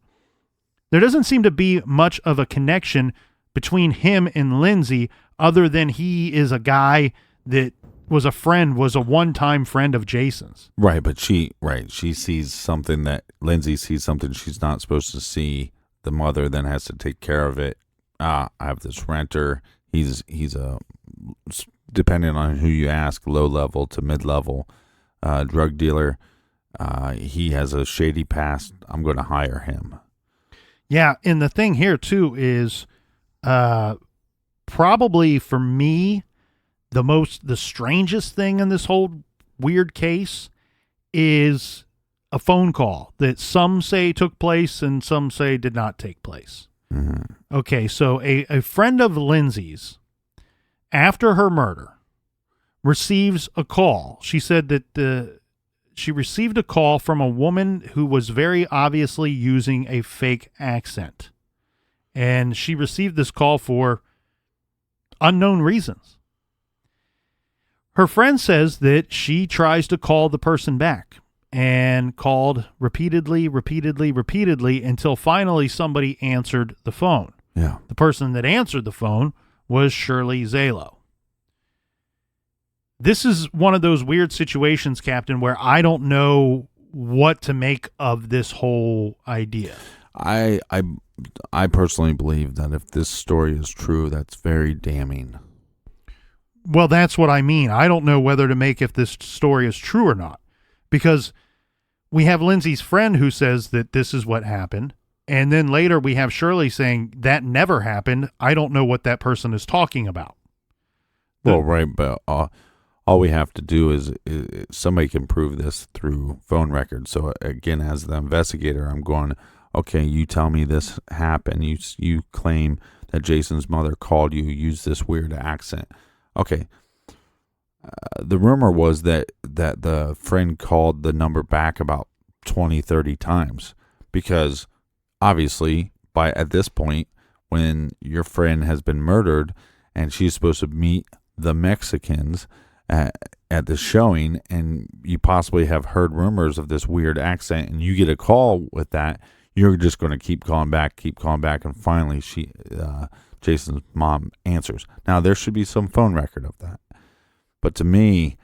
there doesn't seem to be much of a connection between him and Lindsay other than he is a guy that was a one-time friend of Jason's. Right, but she sees something that Lindsay sees something she's not supposed to see. The mother then has to take care of it. I have this renter. He's a, depending on who you ask, low-level to mid-level drug dealer. He has a shady past. I'm going to hire him. Yeah, and the thing here, too, is probably for me, the strangest thing in this whole weird case is a phone call that some say took place and some say did not take place. Mm-hmm. Okay, so a friend of Lindsay's, after her murder, receives a call. She said that she received a call from a woman who was very obviously using a fake accent. And she received this call for unknown reasons. Her friend says that she tries to call the person back and called repeatedly until finally somebody answered the phone. Yeah. The person that answered the phone was Shirley Zello. This is one of those weird situations, Captain, where I don't know what to make of this whole idea. I personally believe that if this story is true, that's very damning. Well, that's what I mean. I don't know whether to make if this story is true or not, because we have Lindsay's friend who says that this is what happened. And then later we have Shirley saying that never happened. I don't know what that person is talking about. Well, right. But all we have to do is somebody can prove this through phone records. So again, as the investigator, I'm going, okay, you tell me this happened. You claim that Jason's mother called you, used this weird accent. Okay, The rumor was that the friend called the number back about 20, 30 times because obviously at this point, when your friend has been murdered and she's supposed to meet the Mexicans at the showing, and you possibly have heard rumors of this weird accent, and you get a call with that, you're just going to keep calling back, and finally Jason's mom answers. Now, there should be some phone record of that. But to me,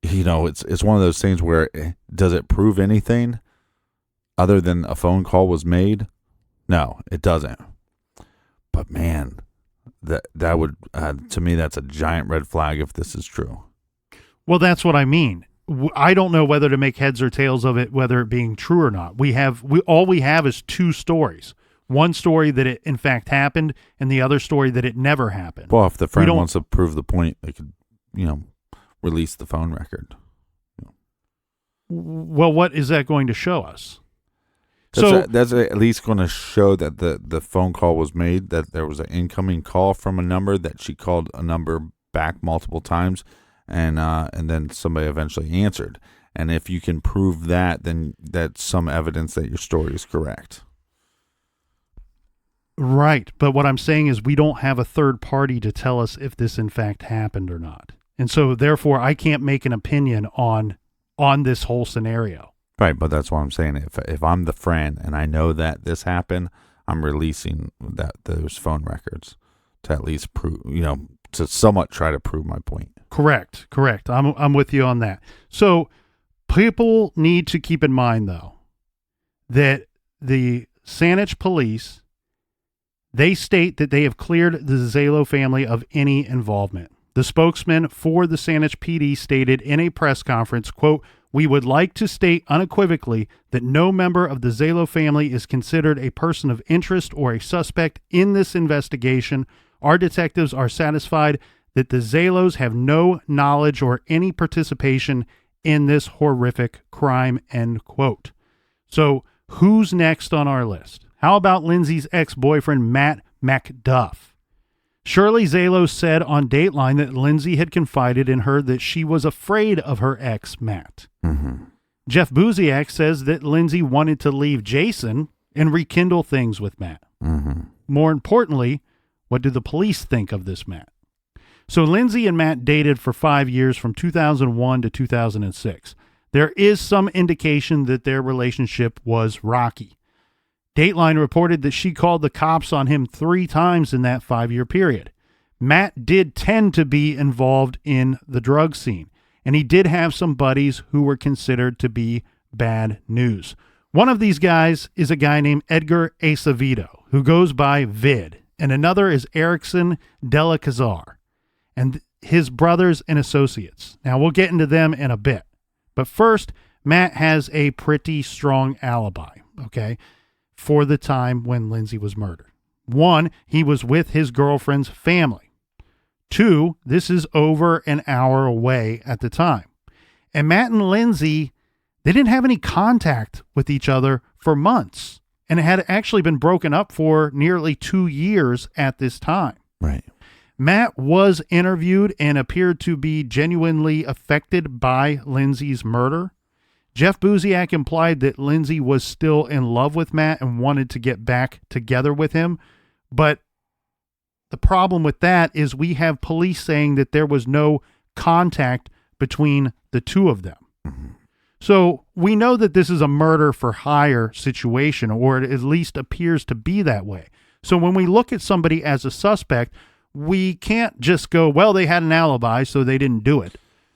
it's one of those things where does it prove anything other than a phone call was made? No, it doesn't. But man, that would to me, that's a giant red flag if this is true. Well, that's what I mean. I don't know whether to make heads or tails of it, whether it being true or not. All we have is two stories. One story that it in fact happened, and the other story that it never happened. Well, if the friend wants to prove the point, they could, release the phone record. Well, what is that going to show us? That's at least going to show that the phone call was made, that there was an incoming call from a number, that she called a number back multiple times, and then somebody eventually answered. And if you can prove that, then that's some evidence that your story is correct. Right. But what I'm saying is we don't have a third party to tell us if this in fact happened or not. And so therefore I can't make an opinion on this whole scenario. Right, but that's what I'm saying. If I'm the friend and I know that this happened, I'm releasing those phone records to at least prove, to somewhat try to prove my point. Correct. I'm with you on that. So people need to keep in mind, though, that the Saanich police, they state that they have cleared the Zello family of any involvement. The spokesman for the Saanich PD stated in a press conference, quote, "We would like to state unequivocally that no member of the Zello family is considered a person of interest or a suspect in this investigation. Our detectives are satisfied that the Zellos have no knowledge or any participation in this horrific crime," end quote. So who's next on our list? How about Lindsay's ex-boyfriend, Matt Macduff? Shirley Zello said on Dateline that Lindsay had confided in her that she was afraid of her ex, Matt. Mm-hmm. Jeff Buziak says that Lindsay wanted to leave Jason and rekindle things with Matt. Mm-hmm. More importantly, what do the police think of this Matt? So Lindsay and Matt dated for 5 years from 2001 to 2006. There is some indication that their relationship was rocky. Dateline reported that she called the cops on him 3 times in that 5-year period. Matt did tend to be involved in the drug scene, and he did have some buddies who were considered to be bad news. One of these guys is a guy named Edgar Acevedo, who goes by Vid, and another is Erickson Delacazar, and his brothers and associates. Now, we'll get into them in a bit. But first, Matt has a pretty strong alibi, okay, for the time when Lindsay was murdered. 1, he was with his girlfriend's family. 2, this is over an hour away at the time. And Matt and Lindsay, they didn't have any contact with each other for months. And it had actually been broken up for nearly 2 years at this time. Right. Matt was interviewed and appeared to be genuinely affected by Lindsay's murder. Jeff Buziak implied that Lindsay was still in love with Matt and wanted to get back together with him. But the problem with that is we have police saying that there was no contact between the two of them. Mm-hmm. So we know that this is a murder for hire situation, or it at least appears to be that way. So when we look at somebody as a suspect, we can't just go, well, they had an alibi, so they didn't do it.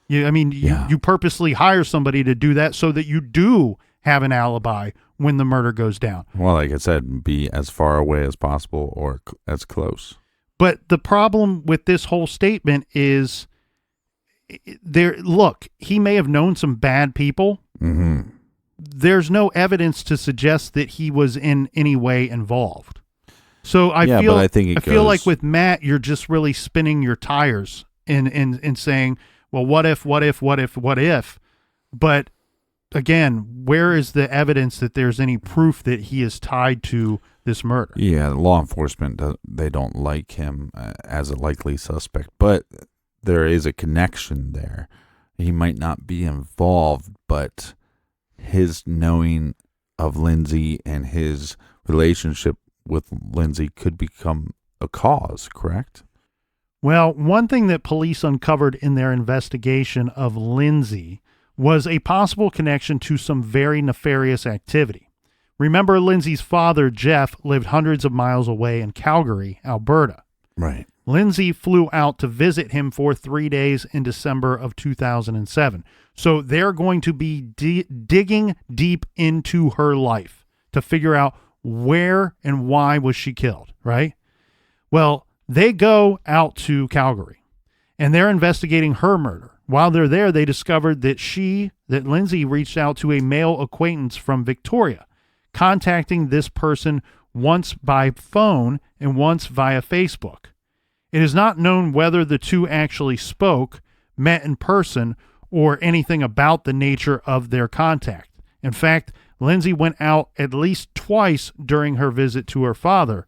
You purposely hire somebody to do that so that you do have an alibi when the murder goes down. Well, like I said, be as far away as possible or as close. But the problem with this whole statement is, he may have known some bad people. Mm-hmm. There's no evidence to suggest that he was in any way involved. So I feel like with Matt, you're just really spinning your tires in saying, well, what if? But again, where is the evidence that there's any proof that he is tied to this murder? Yeah, law enforcement, they don't like him as a likely suspect. But there is a connection there. He might not be involved, but his knowing of Lindsay and his relationship with Lindsay could become a cause, correct? Well, one thing that police uncovered in their investigation of Lindsay was a possible connection to some very nefarious activity. Remember, Lindsay's father, Jeff, lived hundreds of miles away in Calgary, Alberta. Right. Lindsay flew out to visit him for 3 days in December of 2007. So they're going to be digging deep into her life to figure out where and why was she killed, right? Well, they go out to Calgary and they're investigating her murder. While they're there, they discovered that Lindsay reached out to a male acquaintance from Victoria, contacting this person once by phone and once via Facebook. It is not known whether the two actually spoke, met in person, or anything about the nature of their contact. In fact, Lindsay went out at least twice during her visit to her father.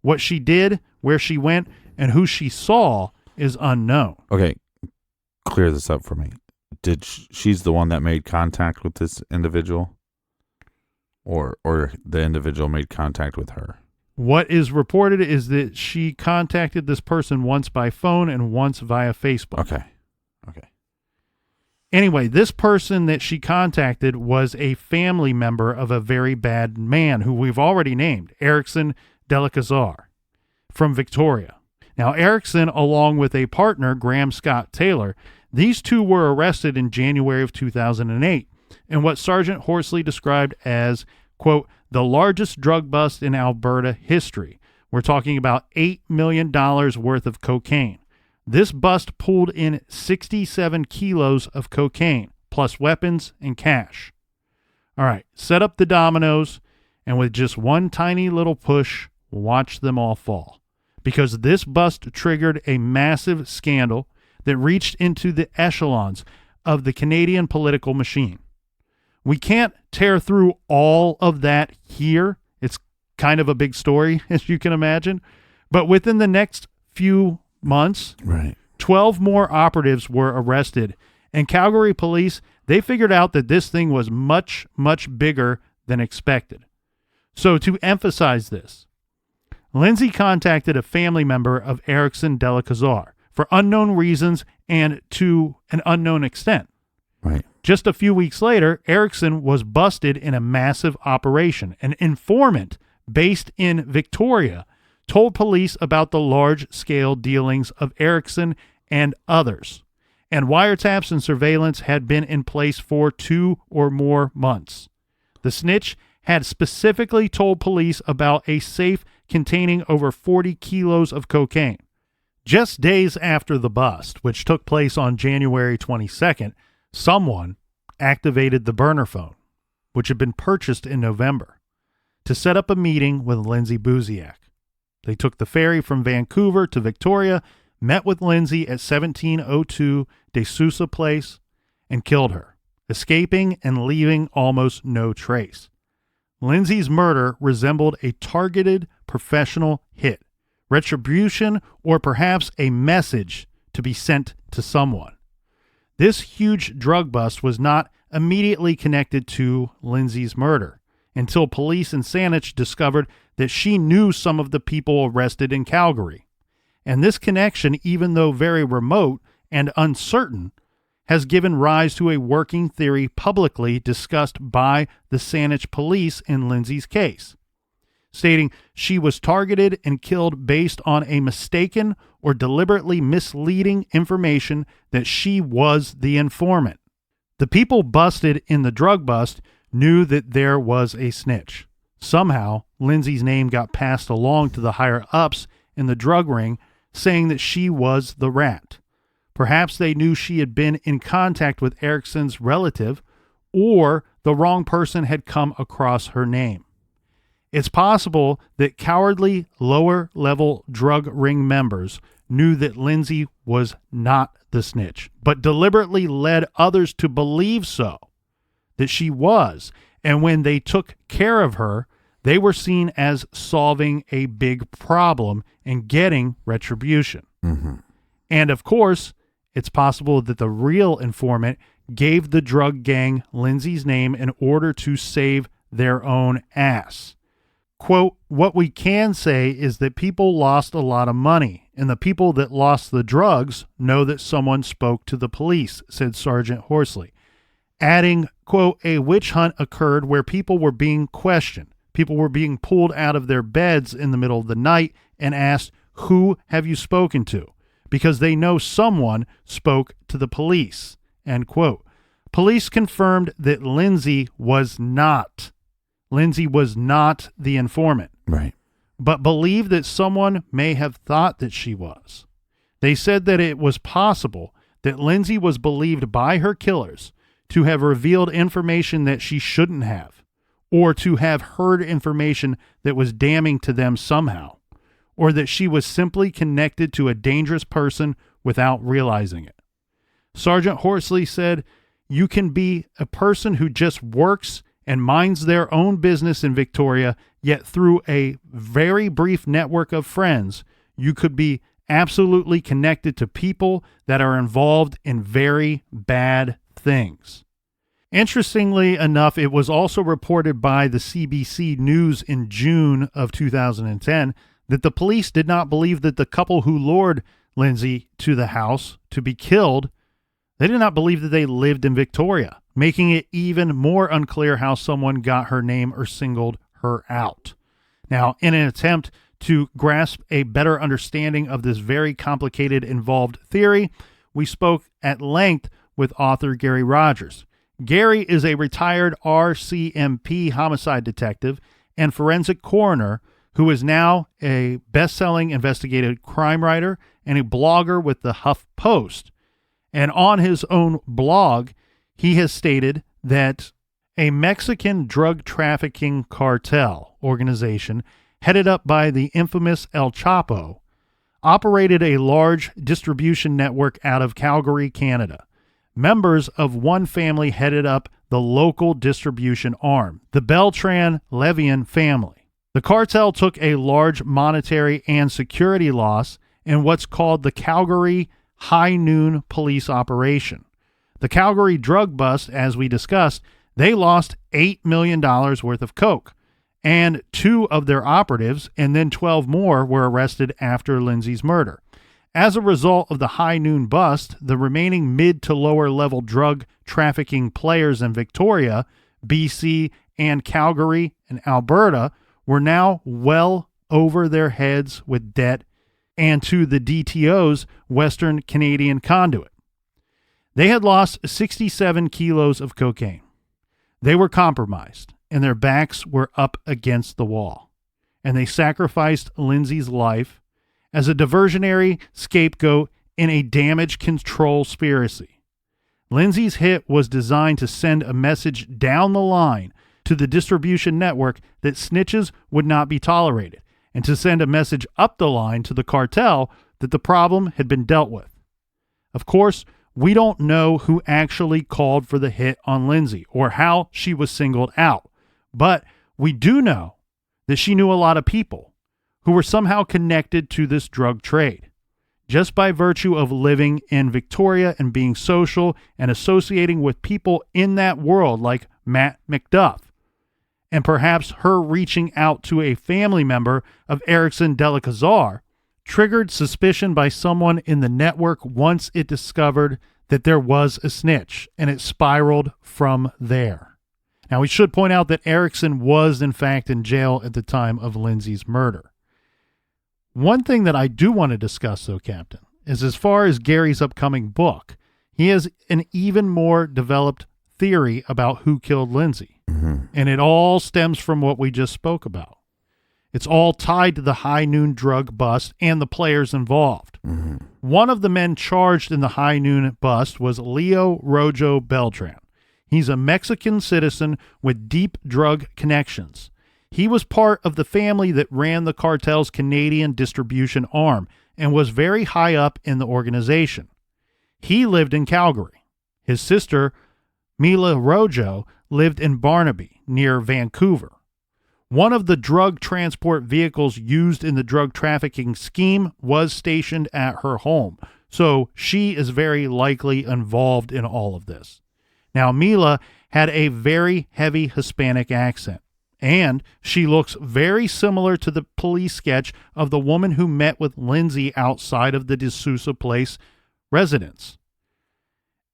What she did, where she went, and who she saw is unknown. Okay, clear this up for me. She's the one that made contact with this individual? Or the individual made contact with her? What is reported is that she contacted this person once by phone and once via Facebook. Okay. Anyway, this person that she contacted was a family member of a very bad man who we've already named, Erickson Delacazar, from Victoria. Now, Erickson, along with a partner, Graham Scott Taylor, these two were arrested in January of 2008 in what Sergeant Horsley described as, quote, the largest drug bust in Alberta history. We're talking about $8 million worth of cocaine. This bust pulled in 67 kilos of cocaine, plus weapons and cash. All right, set up the dominoes, and with just one tiny little push, watch them all fall. Because this bust triggered a massive scandal that reached into the echelons of the Canadian political machine. We can't tear through all of that here. It's kind of a big story, as you can imagine. But within the next few months, right, 12 more operatives were arrested. And Calgary police, they figured out that this thing was much, much bigger than expected. So to emphasize this, Lindsay contacted a family member of Erickson Delacazar for unknown reasons and to an unknown extent. Right. Just a few weeks later, Erickson was busted in a massive operation. An informant based in Victoria told police about the large-scale dealings of Erickson and others, and wiretaps and surveillance had been in place for 2 or more months. The snitch had specifically told police about a safe containing over 40 kilos of cocaine. Just days after the bust, which took place on January 22nd, someone activated the burner phone, which had been purchased in November, to set up a meeting with Lindsay Buziak. They took the ferry from Vancouver to Victoria, met with Lindsay at 1702 De Sousa Place, and killed her, escaping and leaving almost no trace. Lindsay's murder resembled a targeted professional hit, retribution, or perhaps a message to be sent to someone. This huge drug bust was not immediately connected to Lindsay's murder until police in Saanich discovered that she knew some of the people arrested in Calgary. And this connection, even though very remote and uncertain, has given rise to a working theory publicly discussed by the Saanich police in Lindsay's case, stating she was targeted and killed based on a mistaken or deliberately misleading information that she was the informant. The people busted in the drug bust knew that there was a snitch. Somehow, Lindsay's name got passed along to the higher-ups in the drug ring, saying that she was the rat. Perhaps they knew she had been in contact with Erickson's relative, or the wrong person had come across her name. It's possible that cowardly lower-level drug ring members knew that Lindsay was not the snitch, but deliberately led others to believe so, that she was, and when they took care of her, they were seen as solving a big problem and getting retribution. Mm-hmm. And of course, It's possible that the real informant gave the drug gang Lindsay's name in order to save their own ass. Quote, what we can say is that people lost a lot of money, and the people that lost the drugs know that someone spoke to the police, said Sergeant Horsley, adding, quote, a witch hunt occurred where people were being questioned. People were being pulled out of their beds in the middle of the night and asked, who have you spoken to? Because they know someone spoke to the police, end quote. Police confirmed that Lindsay was not the informant. Right. But believed that someone may have thought that she was. They said that it was possible that Lindsay was believed by her killers to have revealed information that she shouldn't have, or to have heard information that was damning to them somehow, or that she was simply connected to a dangerous person without realizing it. Sergeant Horsley said, you can be a person who just works and minds their own business in Victoria, yet through a very brief network of friends, you could be absolutely connected to people that are involved in very bad things. Interestingly enough, it was also reported by the CBC News in June of 2010 that the police did not believe that the couple who lured Lindsay to the house to be killed, they did not believe that they lived in Victoria, making it even more unclear how someone got her name or singled her out. Now, in an attempt to grasp a better understanding of this very complicated, involved theory, we spoke at length with author Gary Rogers. Gary is a retired RCMP homicide detective and forensic coroner who is now a best-selling investigative crime writer and a blogger with the HuffPost. And on his own blog, he has stated that a Mexican drug trafficking cartel organization headed up by the infamous El Chapo operated a large distribution network out of Calgary, Canada. Members of one family headed up the local distribution arm, the Beltran-Levian family. The cartel took a large monetary and security loss in what's called the Calgary High Noon Police Operation. The Calgary drug bust, as we discussed, they lost $8 million worth of coke, and 2 of their operatives and then 12 more were arrested after Lindsay's murder. As a result of the High Noon bust, the remaining mid to lower level drug trafficking players in Victoria, BC, and Calgary and Alberta were now well over their heads with debt and to the DTO's Western Canadian conduit. They had lost 67 kilos of cocaine. They were compromised, and their backs were up against the wall, and they sacrificed Lindsay's life as a diversionary scapegoat in a damage control conspiracy. Lindsay's hit was designed to send a message down the line to the distribution network that snitches would not be tolerated, and to send a message up the line to the cartel that the problem had been dealt with. Of course, we don't know who actually called for the hit on Lindsay or how she was singled out, but we do know that she knew a lot of people who were somehow connected to this drug trade, just by virtue of living in Victoria and being social and associating with people in that world like Matt Macduff, and perhaps her reaching out to a family member of Erickson Delacazar triggered suspicion by someone in the network once it discovered that there was a snitch, and it spiraled from there. Now, we should point out that Erickson was, in fact, in jail at the time of Lindsay's murder. One thing that I do want to discuss, though, Captain, is as far as Gary's upcoming book, he has an even more developed theory about who killed Lindsay. Mm-hmm. And it all stems from what we just spoke about. It's all tied to the High Noon drug bust and the players involved. Mm-hmm. One of the men charged in the High Noon bust was Leo Rojo Beltran. He's a Mexican citizen with deep drug connections. He was part of the family that ran the cartel's Canadian distribution arm and was very high up in the organization. He lived in Calgary. His sister, Mila Rojo, lived in Barnaby, near Vancouver. One of the drug transport vehicles used in the drug trafficking scheme was stationed at her home, So she is very likely involved in all of this. Now, Mila had a very heavy Hispanic accent, and she looks very similar to the police sketch of the woman who met with Lindsay outside of the D'Souza Place residence.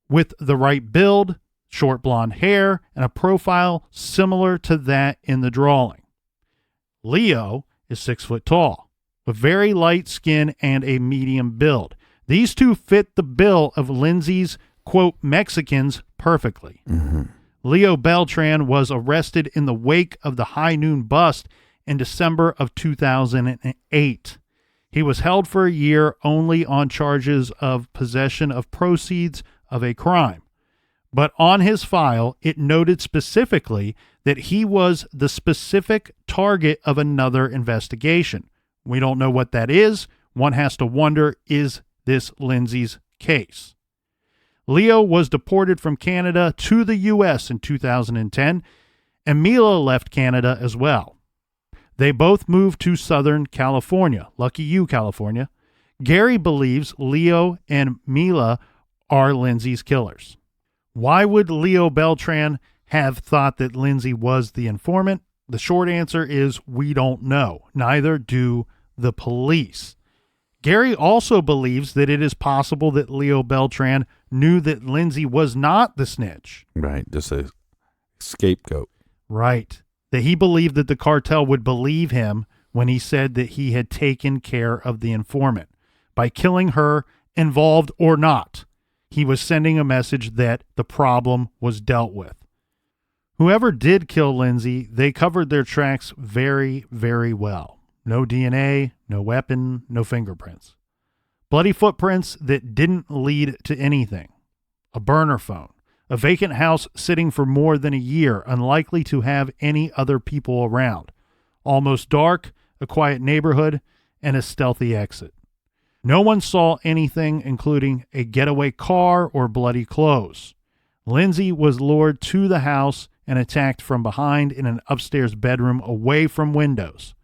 With the right build, short blonde hair, and a profile similar to that in the drawing. Leo is 6 foot tall, with very light skin and a medium build. These two fit the bill of Lindsay's, quote, Mexicans perfectly. Mm-hmm. Leo Beltran was arrested in the wake of the High Noon bust in December of 2008. He was held for a year only on charges of possession of proceeds of a crime. But on his file, it noted specifically that he was the specific target of another investigation. We don't know what that is. One has to wonder, is this Lindsay's case? Leo was deported from Canada to the U.S. in 2010, and Mila left Canada as well. They both moved to Southern California. Lucky you, California. Gary believes Leo and Mila are Lindsay's killers. Why would Leo Beltran have thought that Lindsay was the informant? The short answer is we don't know. Neither do the police. Gary also believes that it is possible that Leo Beltran knew that Lindsay was not the snitch. Right, just a scapegoat. Right. That he believed that the cartel would believe him when he said that he had taken care of the informant. By killing her, involved or not, he was sending a message that the problem was dealt with. Whoever did kill Lindsay, they covered their tracks very, very well. No DNA, no weapon, no fingerprints. Bloody footprints that didn't lead to anything. A burner phone. A vacant house sitting for more than a year, unlikely to have any other people around. Almost dark, a quiet neighborhood, and a stealthy exit. No one saw anything, including a getaway car or bloody clothes. Lindsay was lured to the house and attacked from behind in an upstairs bedroom away from windows.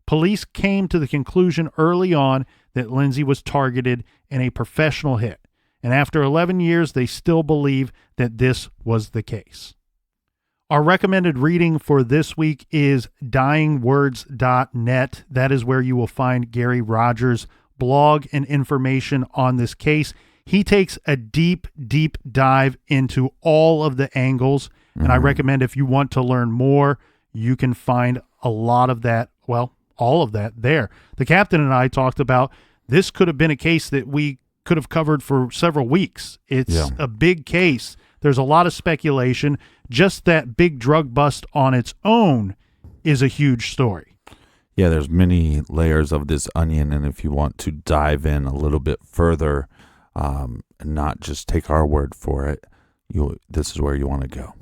Police came to the conclusion early on that Lindsay was targeted in a professional hit, and after 11 years, they still believe that this was the case. Our recommended reading for this week is dyingwords.net. That is where you will find Gary Rogers' blog and information on this case. He takes a deep, deep dive into all of the angles, and I recommend if you want to learn more, you can find a lot of that, well, all of that there. The captain and I talked about this could have been a case that we could have covered for several weeks. It's a big case. There's a lot of speculation. Just that big drug bust on its own is a huge story. Yeah, there's many layers of this onion, and if you want to dive in a little bit further and not just take our word for it, this is where you want to go.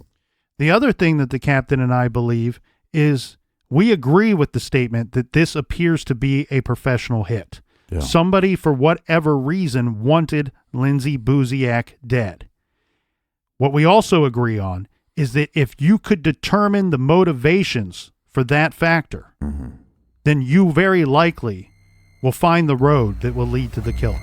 The other thing that the captain and I believe is we agree with the statement that this appears to be a professional hit. Yeah. Somebody, for whatever reason, wanted Lindsay Buziak dead. What we also agree on is that if you could determine the motivations for that factor, then you very likely will find the road that will lead to the killing.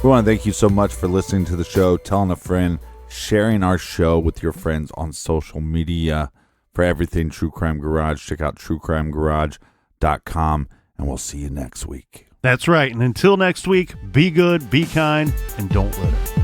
We want to thank you so much for listening to the show, telling a friend, sharing our show with your friends on social media. For everything True Crime Garage, check out truecrimegarage.com, and we'll see you next week. That's right. And until next week, be good, be kind, and don't litter.